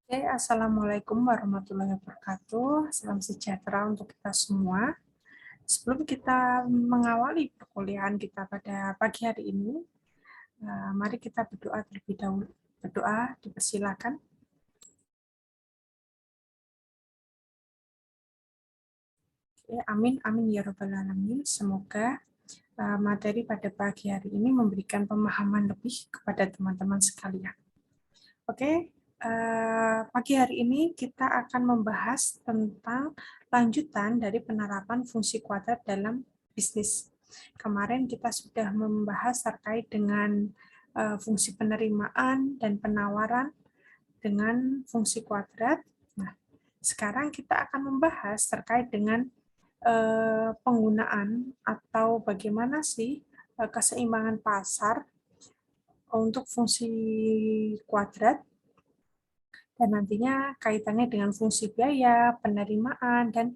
Oke, Assalamualaikum warahmatullahi wabarakatuh. Salam sejahtera untuk kita semua. Sebelum kita mengawali perkuliahan kita pada pagi hari ini, mari kita berdoa terlebih dahulu. Berdoa, dipersilakan. Oke, amin, amin ya rabbal alamin. Semoga materi pada pagi hari ini memberikan pemahaman lebih kepada teman-teman sekalian. Oke, pagi hari ini kita akan membahas tentang lanjutan dari penerapan fungsi kuadrat dalam bisnis. Kemarin kita sudah membahas terkait dengan fungsi penerimaan dan penawaran dengan fungsi kuadrat. Nah, sekarang kita akan membahas terkait dengan penggunaan atau bagaimana sih keseimbangan pasar untuk fungsi kuadrat dan nantinya kaitannya dengan fungsi biaya, penerimaan, dan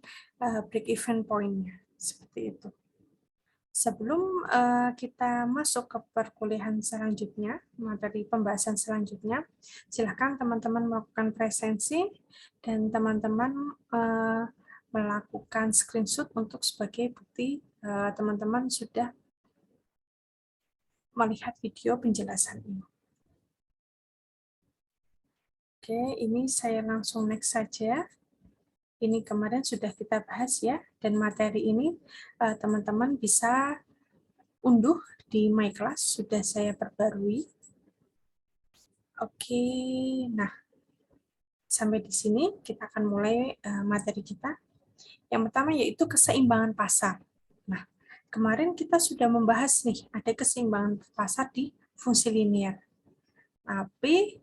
break-even point-nya. Seperti itu. Sebelum kita masuk ke perkuliahan selanjutnya, materi pembahasan selanjutnya, silakan teman-teman melakukan presensi dan teman-teman melakukan screenshot untuk sebagai bukti teman-teman sudah melihat video penjelasan ini. Oke, ini saya langsung next saja. Ini kemarin sudah kita bahas ya, dan materi ini teman-teman bisa unduh di My Class, sudah saya perbarui. Oke, nah sampai di sini kita akan mulai materi kita. Yang pertama yaitu keseimbangan pasar. Nah, kemarin kita sudah membahas nih, ada keseimbangan pasar di fungsi linear. Tapi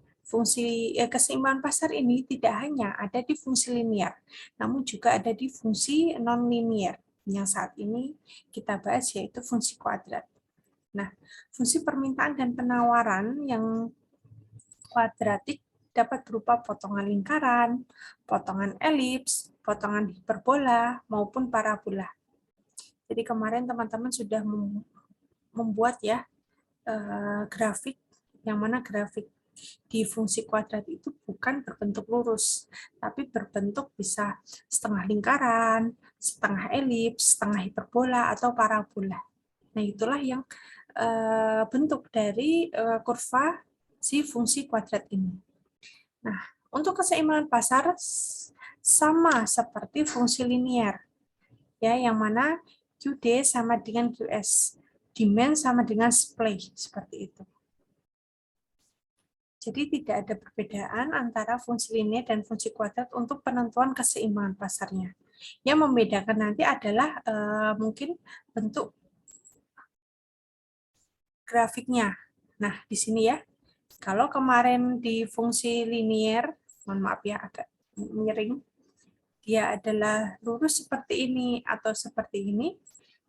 keseimbangan pasar ini tidak hanya ada di fungsi linear, namun juga ada di fungsi non-linear yang saat ini kita bahas yaitu fungsi kuadrat. Nah, fungsi permintaan dan penawaran yang kuadratik dapat berupa potongan lingkaran, potongan elips, potongan hiperbola, maupun parabola. Jadi kemarin teman-teman sudah membuat ya grafik, yang mana grafik di fungsi kuadrat itu bukan berbentuk lurus, tapi berbentuk bisa setengah lingkaran, setengah elips, setengah hiperbola, atau parabola. Nah, itulah yang bentuk dari kurva si fungsi kuadrat ini. Nah, untuk keseimbangan pasar sama seperti fungsi linear, ya, yang mana QD sama dengan QS, demand sama dengan supply, seperti itu. Jadi tidak ada perbedaan antara fungsi linear dan fungsi kuadrat untuk penentuan keseimbangan pasarnya. Yang membedakan nanti adalah mungkin bentuk grafiknya. Nah, di sini ya. Kalau kemarin di fungsi linear, mohon maaf ya agak miring, dia adalah lurus seperti ini atau seperti ini.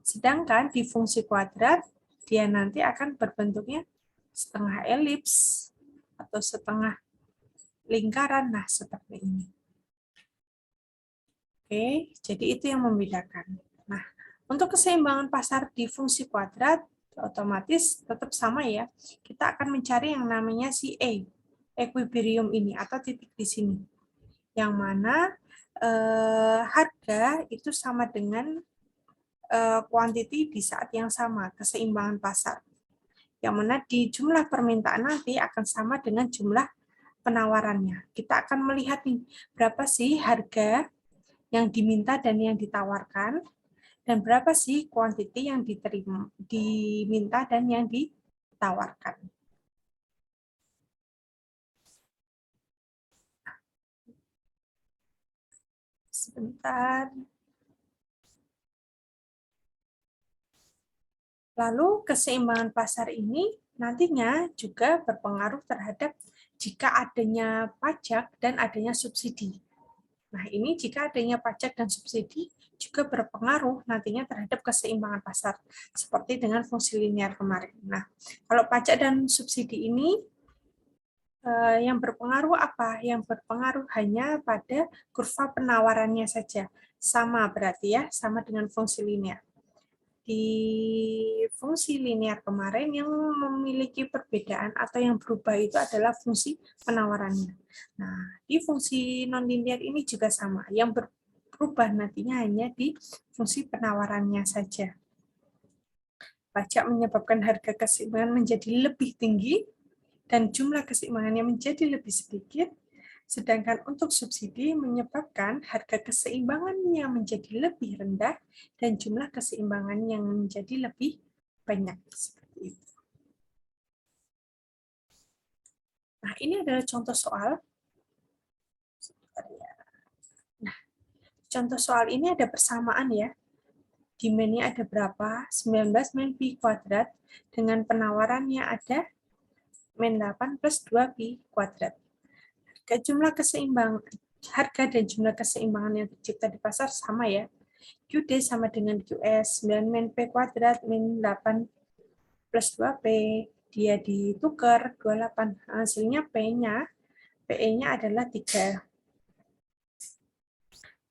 Sedangkan di fungsi kuadrat, dia nanti akan berbentuknya setengah elips atau setengah lingkaran, nah seperti ini. Oke, jadi itu yang membedakan. Nah, untuk keseimbangan pasar di fungsi kuadrat, otomatis tetap sama ya. Kita akan mencari yang namanya si equilibrium ini, atau titik di sini. Yang mana harga itu sama dengan quantity di saat yang sama, keseimbangan pasar. Yang mana di jumlah permintaan nanti akan sama dengan jumlah penawarannya. Kita akan melihat nih, berapa sih harga yang diminta dan yang ditawarkan, dan berapa sih quantity yang diminta dan yang ditawarkan. Sebentar. Lalu keseimbangan pasar ini nantinya juga berpengaruh terhadap jika adanya pajak dan adanya subsidi. Nah, ini jika adanya pajak dan subsidi juga berpengaruh nantinya terhadap keseimbangan pasar, seperti dengan fungsi linear kemarin. Nah, kalau pajak dan subsidi ini yang berpengaruh apa? Yang berpengaruh hanya pada kurva penawarannya saja. Sama berarti ya, sama dengan fungsi linear. di fungsi linear kemarin yang memiliki perbedaan atau yang berubah itu adalah fungsi penawarannya. Nah, di fungsi non-linear ini juga sama. Yang berubah nantinya hanya di fungsi penawarannya saja. Pajak menyebabkan harga keseimbangan menjadi lebih tinggi dan jumlah keseimbangannya menjadi lebih sedikit, sedangkan untuk subsidi menyebabkan harga keseimbangannya menjadi lebih rendah dan jumlah keseimbangan yang menjadi lebih banyak. Seperti itu. Nah, ini adalah contoh soal. Nah, contoh soal ini ada persamaan ya. Demand-nya ada berapa? 19 min pi kuadrat dengan penawarannya ada min 8 plus 2 pi kuadrat. Harga dan jumlah keseimbangan yang tercipta di pasar sama ya. QD sama dengan QS, 9 min P kuadrat min 8 plus 2P, dia ditukar 28, hasilnya P-nya, PE-nya adalah 3.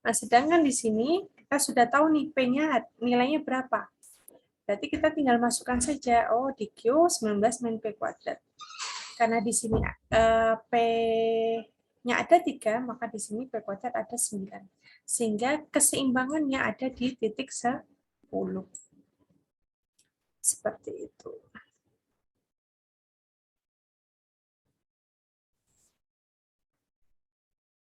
Nah, sedangkan di sini kita sudah tahu nih P-nya nilainya berapa. Berarti kita tinggal masukkan saja, oh di Q 19 min P kuadrat. Karena di sini P-nya ada 3, maka di sini P kuadrat ada 9. Sehingga keseimbangannya ada di titik 10. Seperti itu.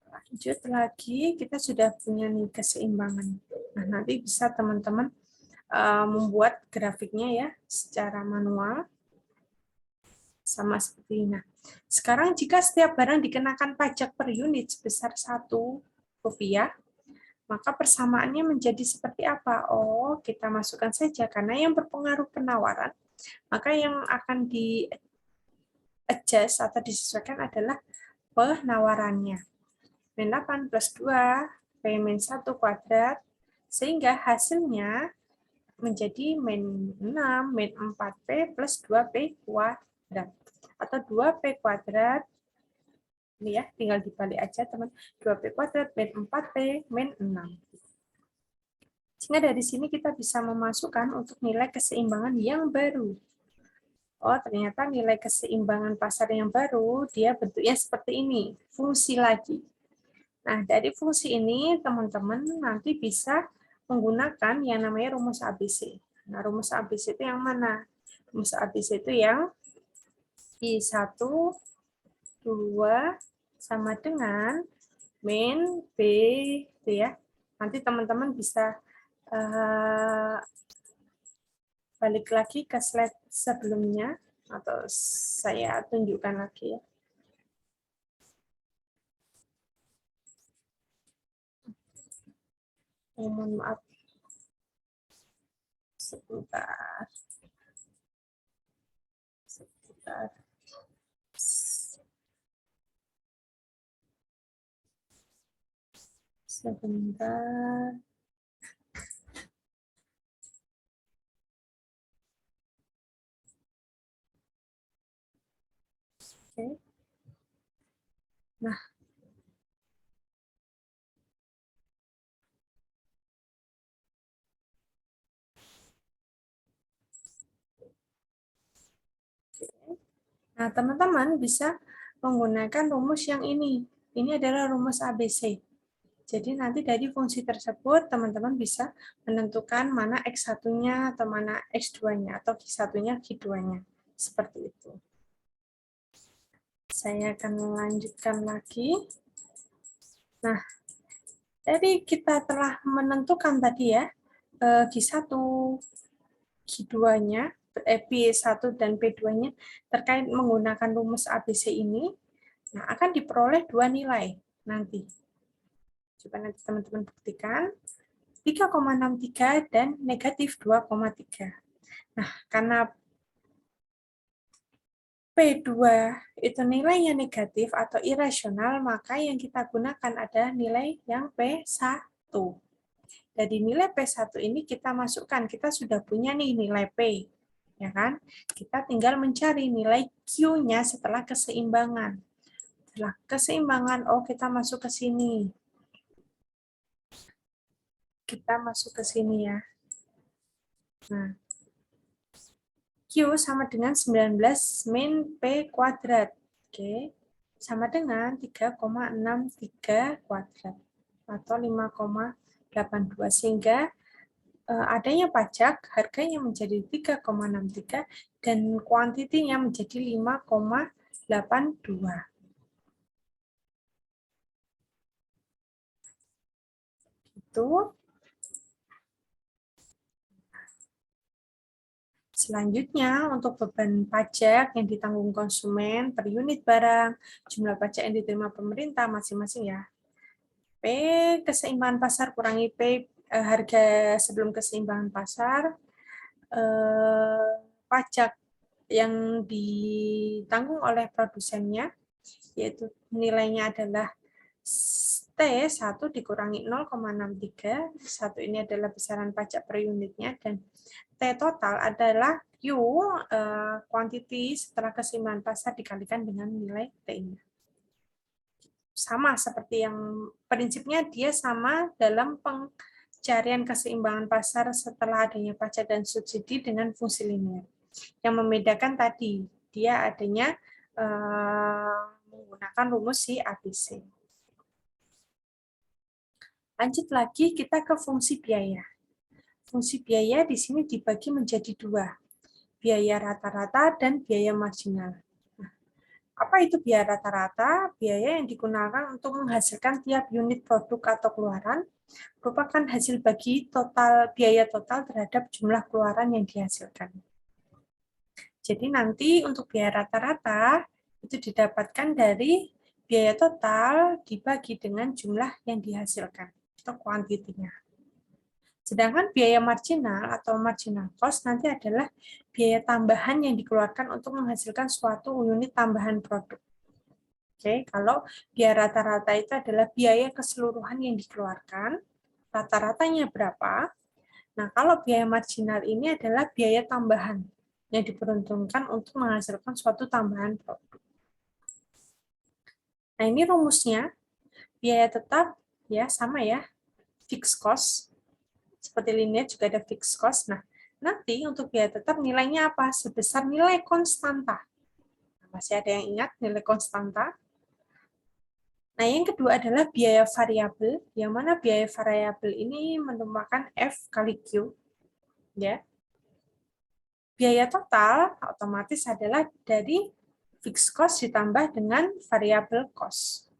Lanjut lagi, kita sudah punya nih keseimbangan. Nah, nanti bisa teman-teman membuat grafiknya ya secara manual. Sama seperti ini. Nah, sekarang jika setiap barang dikenakan pajak per unit sebesar Rp1, maka persamaannya menjadi seperti apa? Oh, kita masukkan saja, karena yang berpengaruh penawaran, maka yang akan di-adjust atau disesuaikan adalah penawarannya. Min 8 plus 2, P min 1 kuadrat, sehingga hasilnya menjadi min 6, min 4P plus 2P kuadrat. Atau 2P kuadrat, ini ya, tinggal dibalik aja teman, 2P kuadrat min 4P min 6. Sehingga dari sini kita bisa memasukkan untuk nilai keseimbangan yang baru. Oh, ternyata nilai keseimbangan pasar yang baru, dia bentuknya seperti ini, fungsi lagi. Nah, dari fungsi ini, teman-teman nanti bisa menggunakan yang namanya rumus ABC. Nah, rumus ABC itu yang mana? Rumus ABC itu yang I1, 2, sama dengan min B, itu ya. Nanti teman-teman bisa balik lagi ke slide sebelumnya, atau saya tunjukkan lagi ya. Mohon maaf. Sebentar. Sebentar. Oke. Nah, nah, teman-teman bisa menggunakan rumus yang ini. Ini adalah rumus ABC. Jadi nanti dari fungsi tersebut, teman-teman bisa menentukan mana X1-nya atau mana X2-nya, atau Q1-nya, Q2-nya. Seperti itu. Saya akan melanjutkan lagi. Nah, jadi kita telah menentukan tadi ya, Q1, Q2-nya, P1 dan P2-nya terkait menggunakan rumus ABC ini. Nah, akan diperoleh 2 nilai nanti. Coba nanti teman-teman buktikan. 3,63 dan negatif 2,3. Nah, karena P2 itu nilainya negatif atau irasional, maka yang kita gunakan ada nilai yang P1. Dari nilai P1 ini kita masukkan, kita sudah punya nih nilai P, ya kan? Kita tinggal mencari nilai Q-nya setelah keseimbangan. Setelah keseimbangan, oh kita masuk ke sini. Kita masuk ke sini ya. Nah, Q sama dengan 19 min P kuadrat. Oke, sama dengan 3,63 kuadrat atau 5,82, sehingga adanya pajak harganya menjadi 3,63 dan kuantitinya menjadi 5,82. Itu. Selanjutnya, untuk beban pajak yang ditanggung konsumen per unit barang, jumlah pajak yang diterima pemerintah masing-masing ya. P keseimbangan pasar kurangi P harga sebelum keseimbangan pasar, pajak yang ditanggung oleh produsennya, yaitu nilainya adalah T1 dikurangi 0,63, satu ini adalah besaran pajak per unitnya, dan T total adalah Q quantity setelah keseimbangan pasar dikalikan dengan nilai T-nya. Sama seperti yang prinsipnya dia sama dalam pencarian keseimbangan pasar setelah adanya pajak dan subsidi dengan fungsi linear. Yang membedakan tadi dia adanya menggunakan rumus si ABC. Lanjut lagi kita ke fungsi biaya. Fungsi biaya di sini dibagi menjadi dua, biaya rata-rata dan biaya marginal. Nah, apa itu biaya rata-rata? Biaya yang digunakan untuk menghasilkan tiap unit produk atau keluaran merupakan hasil bagi total biaya total terhadap jumlah keluaran yang dihasilkan. Jadi nanti untuk biaya rata-rata itu didapatkan dari biaya total dibagi dengan jumlah yang dihasilkan atau kuantitinya. Sedangkan biaya marginal atau marginal cost nanti adalah biaya tambahan yang dikeluarkan untuk menghasilkan suatu unit tambahan produk. Oke, kalau biaya rata-rata itu adalah biaya keseluruhan yang dikeluarkan, rata-ratanya berapa? Nah, kalau biaya marginal ini adalah biaya tambahan yang diperuntukkan untuk menghasilkan suatu tambahan produk. Nah, ini rumusnya. Biaya tetap ya sama ya, fixed cost. Seperti linear juga ada fixed cost. Nah, nanti untuk biaya tetap nilainya apa? Sebesar nilai konstanta. Masih ada yang ingat nilai konstanta? Nah, yang kedua adalah biaya variabel, yang mana biaya variabel ini merupakan F kali Q. Ya. Biaya total otomatis adalah dari fixed cost ditambah dengan variable cost.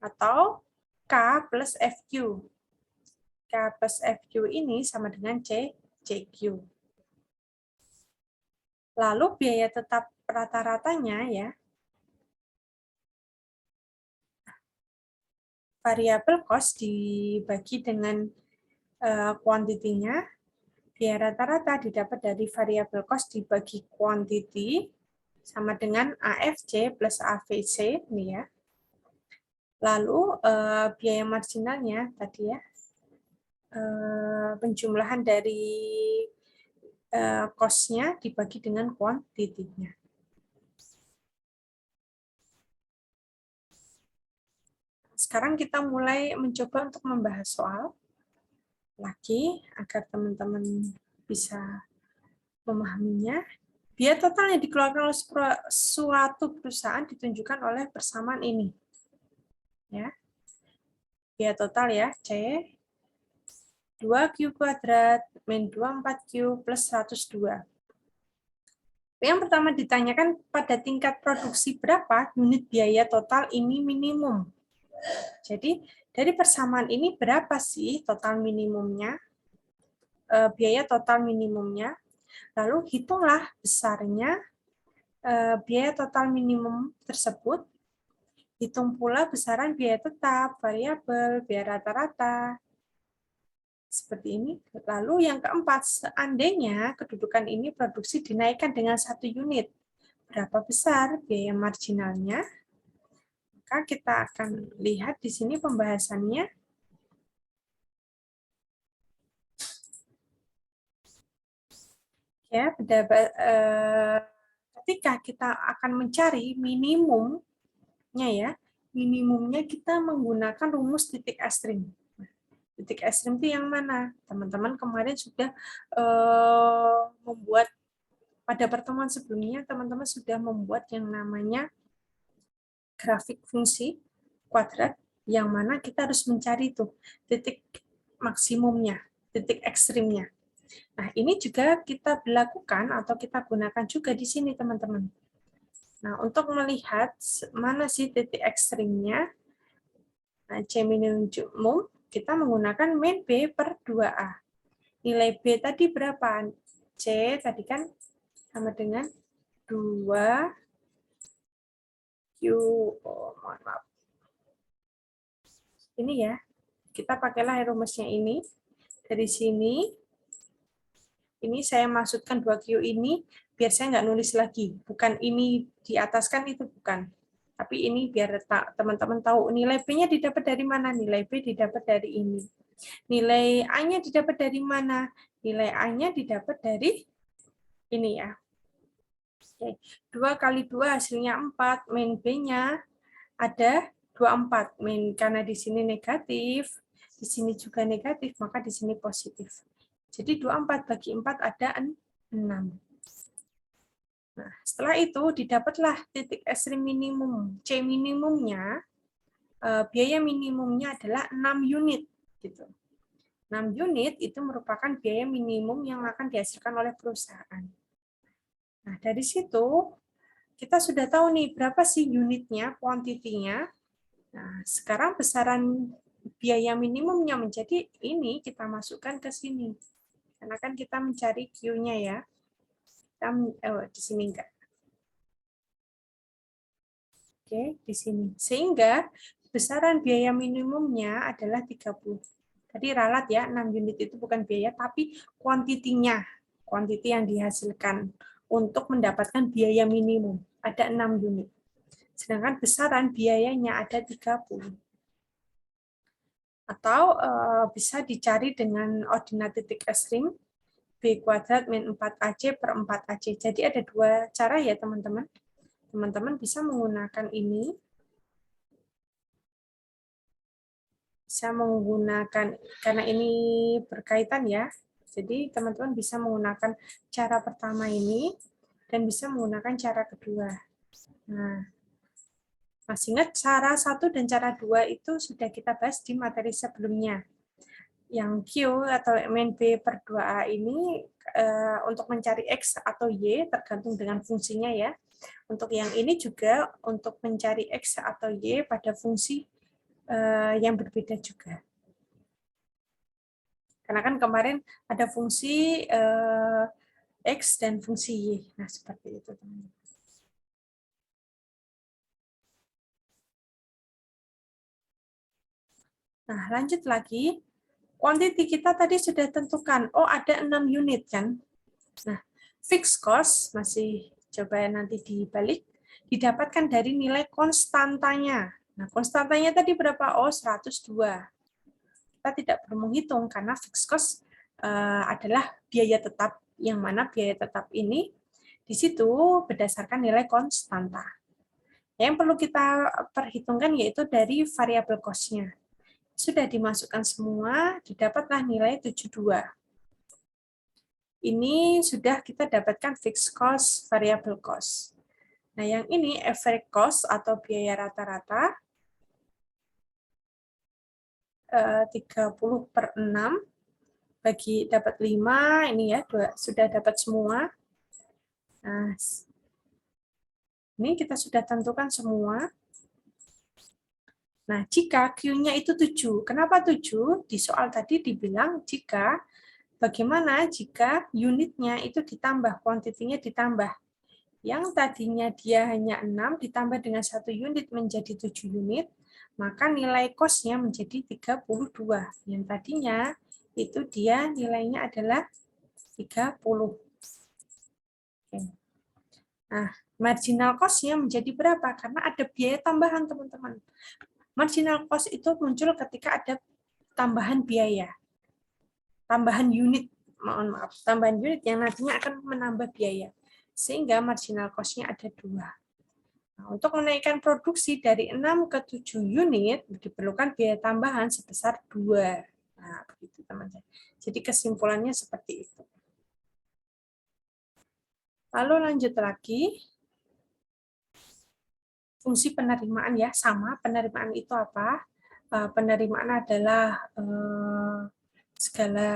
Atau K plus FQ. K plus FQ ini sama dengan CQ. Lalu biaya tetap rata-ratanya ya, variable cost dibagi dengan kuantitinya, biaya rata-rata didapat dari variable cost dibagi quantity, sama dengan AFC plus AVC, ini ya. Lalu biaya marginalnya tadi ya, penjumlahan dari cost-nya dibagi dengan quantity-nya. Sekarang kita mulai mencoba untuk membahas soal lagi agar teman-teman bisa memahaminya. Biaya total yang dikeluarkan oleh suatu perusahaan ditunjukkan oleh persamaan ini. Ya. Biaya total ya, C 2Q kuadrat min 24Q plus 102. Yang pertama ditanyakan pada tingkat produksi berapa unit biaya total ini minimum. Jadi dari persamaan ini berapa sih total minimumnya, biaya total minimumnya. Lalu hitunglah besarnya biaya total minimum tersebut. Hitung pula besaran biaya tetap, variabel, biaya rata-rata. Seperti ini. Lalu yang keempat, seandainya kedudukan ini produksi dinaikkan dengan 1 unit, berapa besar biaya marginalnya? Maka kita akan lihat di sini pembahasannya. Ya, ketika kita akan mencari minimumnya ya, minimumnya kita menggunakan rumus titik ekstrim. Titik ekstrim itu yang mana? Teman-teman kemarin sudah membuat, pada pertemuan sebelumnya, teman-teman sudah membuat yang namanya grafik fungsi kuadrat, yang mana kita harus mencari tuh titik maksimumnya, titik ekstrimnya. Nah, ini juga kita lakukan atau kita gunakan juga di sini, teman-teman. Nah, untuk melihat mana sih titik ekstrimnya, nah, C minimum, kita menggunakan min B per 2A. Nilai B tadi berapa? C tadi kan sama dengan 2 Q, oh, mohon maaf. Ini ya, kita pakailah rumusnya ini. Dari sini, ini saya maksudkan 2Q ini, biar saya nggak nulis lagi. Bukan ini di atas kan, itu bukan. Tapi ini biar teman-teman tahu nilai B-nya didapat dari mana. Nilai B didapat dari ini. Nilai A-nya didapat dari mana? Nilai A-nya didapat dari ini ya. Oke. 2 kali 2 hasilnya 4. Min B-nya ada 24. Min, karena di sini negatif, di sini juga negatif, maka di sini positif. Jadi 24 bagi 4 ada 6. Nah, setelah itu didapatlah titik ekstrim minimum. C minimumnya, biaya minimumnya adalah 6 unit. Gitu. 6 unit itu merupakan biaya minimum yang akan dihasilkan oleh perusahaan. Nah, dari situ kita sudah tahu nih berapa sih unitnya, kuantitinya. Nah, sekarang besaran biaya minimumnya menjadi ini, kita masukkan ke sini. Karena kan kita mencari Q-nya ya. Kita, di sini enggak. Oke, di sini. Sehingga besaran biaya minimumnya adalah 30. Tadi ralat ya, 6 unit itu bukan biaya, tapi kuantitinya. Kuantiti yang dihasilkan untuk mendapatkan biaya minimum. Ada 6 unit. Sedangkan besaran biayanya ada 30. Atau bisa dicari dengan ordinat titik ekstrim, B kuadrat min 4AC per 4AC. Jadi ada dua cara ya teman-teman. Teman-teman bisa menggunakan ini, bisa menggunakan, karena ini berkaitan ya, jadi teman-teman bisa menggunakan cara pertama ini, dan bisa menggunakan cara kedua. Nah, masih ingat cara 1 dan cara 2 itu sudah kita bahas di materi sebelumnya. Yang Q atau min B per 2A ini untuk mencari X atau Y, tergantung dengan fungsinya ya. Untuk yang ini juga untuk mencari X atau Y pada fungsi yang berbeda juga. Karena kan kemarin ada fungsi X dan fungsi Y. Nah, seperti itu. Nah, lanjut lagi. Quantity kita tadi sudah tentukan. Oh, ada 6 unit kan? Nah, fixed cost, masih coba nanti dibalik, didapatkan dari nilai konstantanya. Nah, konstantanya tadi berapa? Oh, 102. Kita tidak perlu menghitung karena fixed cost adalah biaya tetap, yang mana biaya tetap ini di situ berdasarkan nilai konstanta. Yang perlu kita perhitungkan yaitu dari variabel cost-nya. Sudah dimasukkan semua, didapatlah nilai 72. Ini sudah kita dapatkan fixed cost, variable cost. Nah, yang ini average cost atau biaya rata-rata 30 per 6 bagi dapat 5, ini ya, sudah dapat semua. Nah, ini kita sudah tentukan semua. Nah, jika Q-nya itu 7, kenapa 7? Di soal tadi dibilang jika, bagaimana jika unitnya itu ditambah, kuantitinya ditambah. Yang tadinya dia hanya 6 ditambah dengan 1 unit menjadi 7 unit, maka nilai cost-nya menjadi 32. Yang tadinya itu dia nilainya adalah 30. Oke. Nah, marginal cost-nya menjadi berapa? Karena ada biaya tambahan, teman-teman. Marginal cost itu muncul ketika ada tambahan biaya. Tambahan unit, mohon maaf, tambahan unit yang nantinya akan menambah biaya. Sehingga marginal cost-nya ada 2. Nah, untuk menaikkan produksi dari 6 ke 7 unit, diperlukan biaya tambahan sebesar 2. Nah, begitu teman-teman. Jadi kesimpulannya seperti itu. Lalu lanjut lagi. Fungsi penerimaan ya, sama. Penerimaan itu apa? Penerimaan adalah segala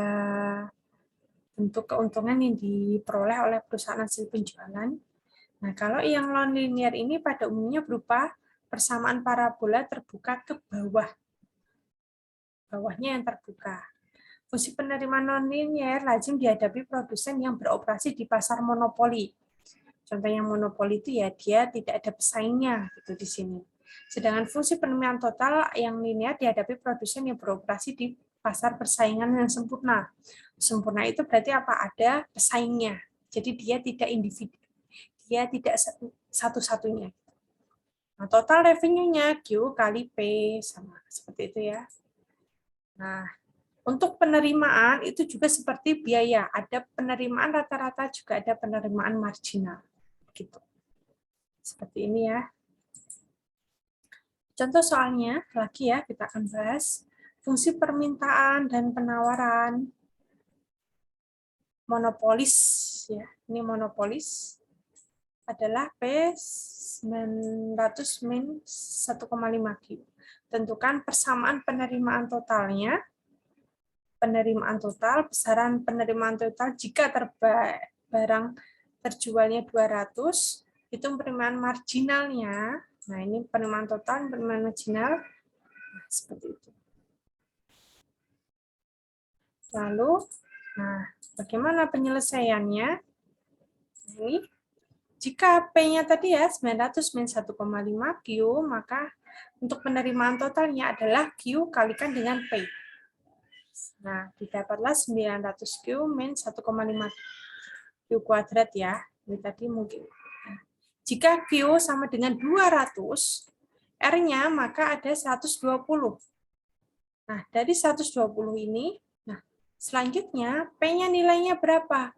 bentuk keuntungan yang diperoleh oleh perusahaan hasil penjualan. Nah, kalau yang non-linear ini pada umumnya berupa persamaan parabola terbuka ke bawah. Bawahnya yang terbuka. Fungsi penerimaan non-linear lazim dihadapi produsen yang beroperasi di pasar monopoli. Contohnya monopoli itu ya dia tidak ada pesaingnya gitu di sini. Sedangkan fungsi penerimaan total yang linear dihadapi produsen yang beroperasi di pasar persaingan yang sempurna. Sempurna itu berarti apa? Ada pesaingnya. Jadi dia tidak individu. Dia tidak satu-satunya. Nah, total revenue-nya Q kali P sama seperti itu ya. Nah, untuk penerimaan itu juga seperti biaya. Ada penerimaan rata-rata, juga ada penerimaan marginal. Gitu. Seperti ini ya. Contoh soalnya, lagi ya, kita akan bahas fungsi permintaan dan penawaran monopolis. Ya, ini monopolis adalah P900 min 1,5 Q. Tentukan persamaan penerimaan totalnya. Penerimaan total, besaran penerimaan total jika barang terjualnya 200, itu penerimaan marginalnya. Nah, ini penerimaan total, penerimaan marginal. Nah, seperti itu. Lalu, nah, bagaimana penyelesaiannya? Ini, jika P-nya tadi ya 900 min 1,5 Q, maka untuk penerimaan totalnya adalah Q kalikan dengan P. Nah, didapatlah 900 Q min 1,5 Q kuadrat ya. Ini tadi mungkin. Jika Q sama dengan 200, R-nya maka ada 120. Nah, dari 120 ini, nah, selanjutnya P-nya nilainya berapa?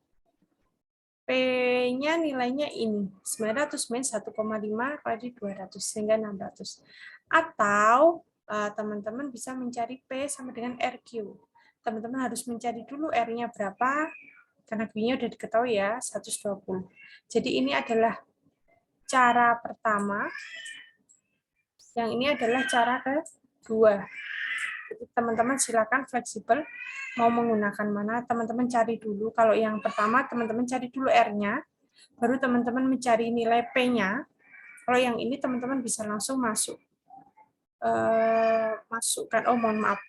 P-nya nilainya ini, 900 min 1,5 kali 200, sehingga 600. Atau teman-teman bisa mencari P sama dengan RQ. Teman-teman harus mencari dulu R-nya berapa, karena Q-nya udah diketahui ya, 120. Jadi ini adalah cara pertama, yang ini adalah cara kedua. Teman-teman silakan fleksibel mau menggunakan mana, teman-teman cari dulu. Kalau yang pertama, teman-teman cari dulu R-nya, baru teman-teman mencari nilai P-nya. Kalau yang ini, teman-teman bisa langsung masuk. Masukkan, oh mohon maaf.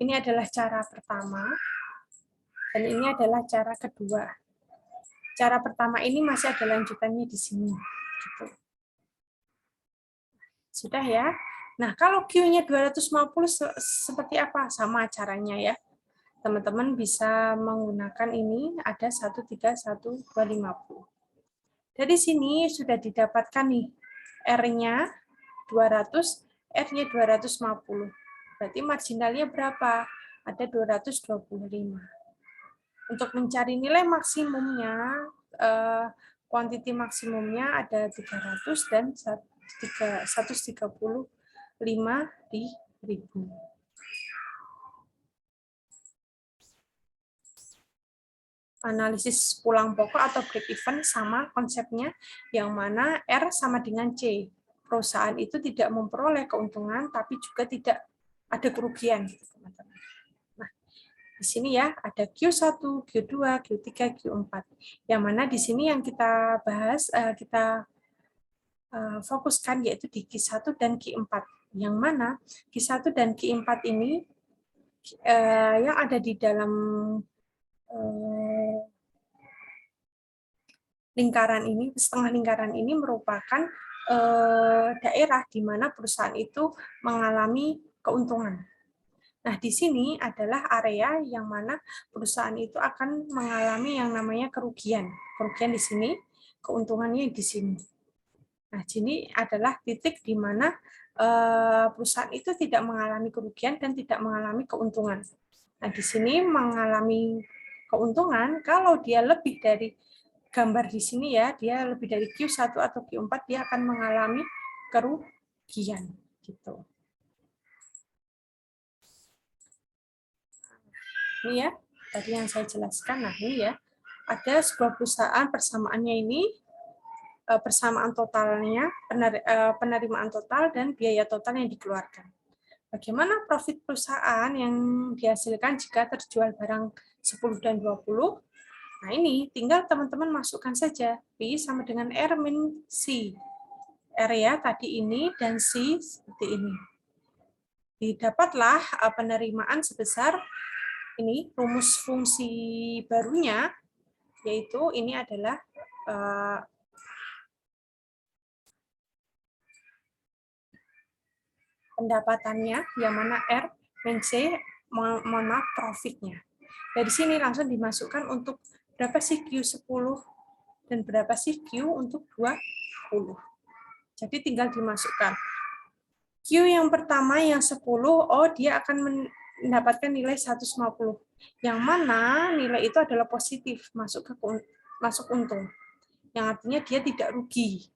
Ini adalah cara pertama, dan ini adalah cara kedua. Cara pertama ini masih ada lanjutannya di sini. Gitu. Sudah ya? Nah, kalau Q-nya 250 seperti apa? Sama caranya ya. Teman-teman bisa menggunakan ini, ada 131, 250. Dari sini sudah didapatkan nih, R-nya 200, R-nya 250. Berarti marginalnya berapa? Ada 225. Untuk mencari nilai maksimumnya, kuantiti maksimumnya ada 300 dan 135.000. Analisis pulang pokok atau break even sama konsepnya, yang mana R sama dengan C. Perusahaan itu tidak memperoleh keuntungan, tapi juga tidak ada kerugian. Nah, di sini ya ada Q1, Q2, Q3, Q4. Yang mana di sini yang kita bahas, kita fokuskan yaitu di Q1 dan Q4. Yang mana Q1 dan Q4 ini yang ada di dalam lingkaran ini, setengah lingkaran ini merupakan daerah di mana perusahaan itu mengalami keuntungan. Nah, di sini adalah area yang mana perusahaan itu akan mengalami yang namanya kerugian. Kerugian di sini, keuntungannya di sini. Nah, sini adalah titik di mana perusahaan itu tidak mengalami kerugian dan tidak mengalami keuntungan. Nah, di sini mengalami keuntungan kalau dia lebih dari gambar di sini ya, dia lebih dari Q1 atau Q4, dia akan mengalami kerugian. kerugian gitu. Ini ya, tadi yang saya jelaskan. Nah, ini ya, ada sebuah perusahaan persamaannya ini, persamaan totalnya, penerimaan total dan biaya total yang dikeluarkan. Bagaimana profit perusahaan yang dihasilkan jika terjual barang 10 dan 20? Nah, ini tinggal teman-teman masukkan saja. P sama dengan R min C. R ya, tadi ini, dan C seperti ini. Didapatlah penerimaan sebesar ini, rumus fungsi barunya, yaitu ini adalah pendapatannya, yang mana R dan C, mohon maaf, profitnya. Dari sini langsung dimasukkan untuk berapa sih Q10 dan berapa sih Q untuk 20. Jadi tinggal dimasukkan. Q yang pertama yang 10, oh dia akan mendapatkan nilai 150. Yang mana nilai itu adalah positif, masuk untung. Yang artinya dia tidak rugi.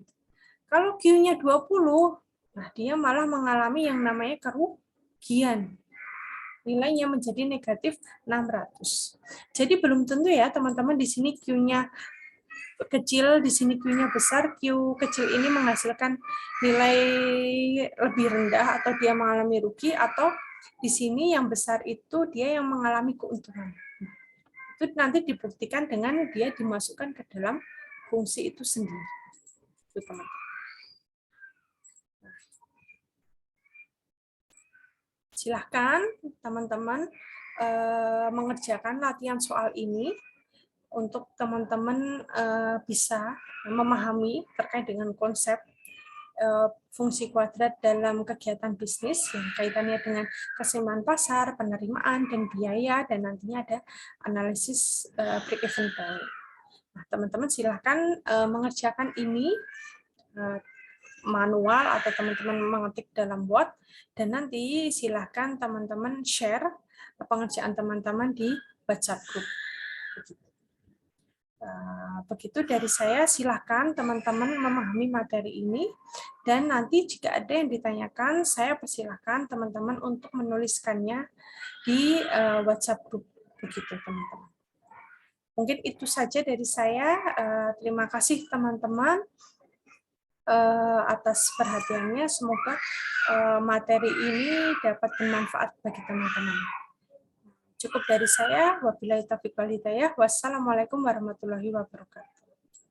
Kalau Q-nya 20, nah dia malah mengalami yang namanya kerugian. Nilainya menjadi negatif 600. Jadi belum tentu ya teman-teman di sini Q-nya kecil, di sini Q-nya besar, Q kecil ini menghasilkan nilai lebih rendah atau dia mengalami rugi, atau di sini yang besar itu dia yang mengalami keuntungan. Itu nanti dibuktikan dengan dia dimasukkan ke dalam fungsi itu sendiri. Itu teman-teman. Silahkan teman-teman mengerjakan latihan soal ini untuk teman-teman bisa memahami terkait dengan konsep fungsi kuadrat dalam kegiatan bisnis yang kaitannya dengan keseimbangan pasar, penerimaan, dan biaya, dan nantinya ada analisis break-even point. Nah, teman-teman silahkan mengerjakan ini manual atau teman-teman mengetik dalam Word, dan nanti silahkan teman-teman share pengerjaan teman-teman di WhatsApp group. Begitu dari saya, silahkan teman-teman memahami materi ini, dan nanti jika ada yang ditanyakan, saya persilahkan teman-teman untuk menuliskannya di WhatsApp group. Begitu teman-teman. Mungkin itu saja dari saya. Terima kasih teman-teman atas perhatiannya. Semoga materi ini dapat bermanfaat bagi teman-teman. Cukup dari saya. Wabillahi taufiq wal hidayah. Wassalamualaikum warahmatullahi wabarakatuh.